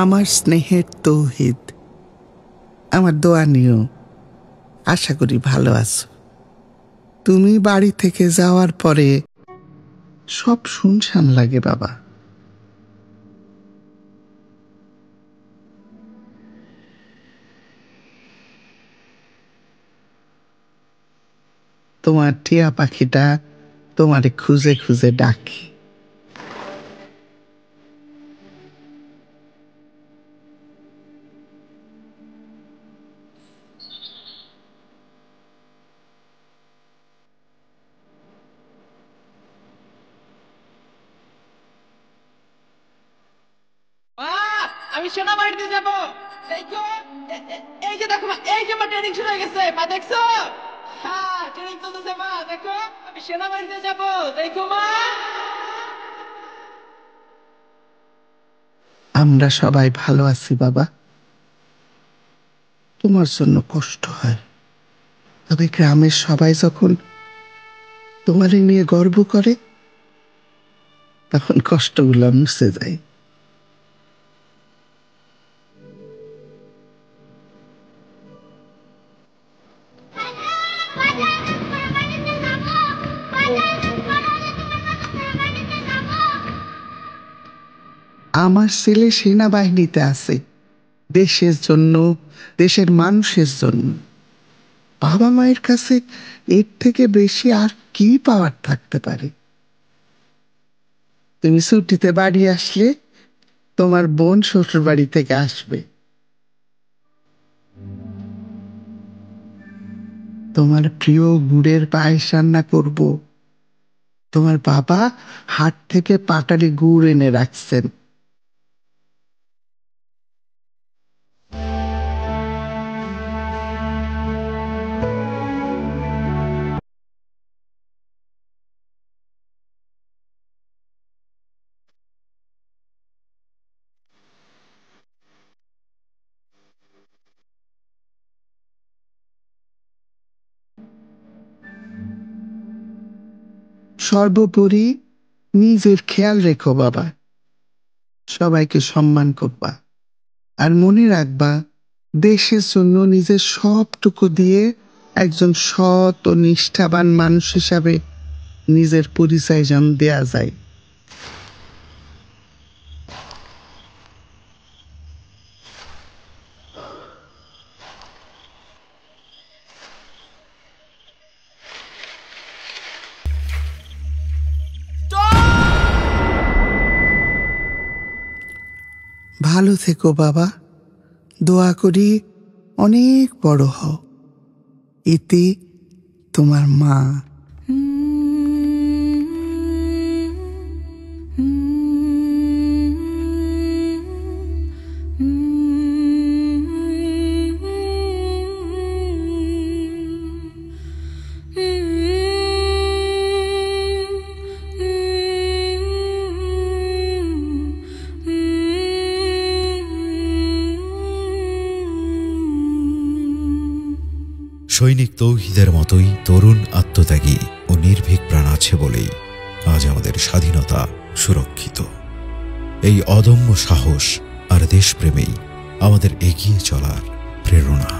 আমার স্নেহের তৌহিদ, আমার দোয়া নিও। আশা করি ভালো আছো। তুমি বাড়ি থেকে যাওয়ার পরে সব শুনশান লাগে বাবা। তোমার টিয়া পাখিটা তোমারে খুঁজে খুঁজে ডাকে। আমি সেনাবাহিনীতে যাব। এই যে দেখো মা, এই যে মা ট্রেনিং শুরু হয়ে গেছে মা, দেখছো? হ্যাঁ, ট্রেনিং চলতেছে মা, দেখো আমি সেনাবাহিনীতে যাব, দেখো মা। আমরা সবাই ভালো আছি বাবা। তোমার জন্য কষ্ট হয়, তবে গ্রামের সবাই যখন তোমারে নিয়ে গর্ব করে তখন কষ্টগুলো মুছে যায়। আমার ছেলে সেনাবাহিনীতে আছে, দেশের জন্য, দেশের মানুষের জন্য। বাবা মায়ের কাছে এর থেকে বেশি আর কি পাওয়ার থাকতে পারে? তুমি ছুটিতে বাড়ি আসলে তোমার বোন শ্বশুর বাড়ি থেকে আসবে, তোমার প্রিয় গুড়ের পায়েস রান্না করব। তোমার বাবা হাট থেকে পাটালি গুড় এনে রাখছেন। সর্বোপরি নিজের খেয়াল রেখো বাবা। সবাইকে সম্মান করবা, আর মনে রাখবা দেশের জন্য নিজের সবটুকু দিয়ে একজন সৎ ও নিষ্ঠাবান মানুষ হিসাবে নিজের পরিচয় যেন দেয়া যায়। ভালো থেকো বাবা, দোয়া করি অনেক বড় হও। ইতি, তোমার মা। সৈনিক তৌহিদের মতোই তরুণ আত্মত্যাগী ও নির্ভীক প্রাণ আছে বলেই আজ আমাদের স্বাধীনতা সুরক্ষিত। এই অদম্য সাহস আর দেশপ্রেমেই আমাদের এগিয়ে চলার প্রেরণা।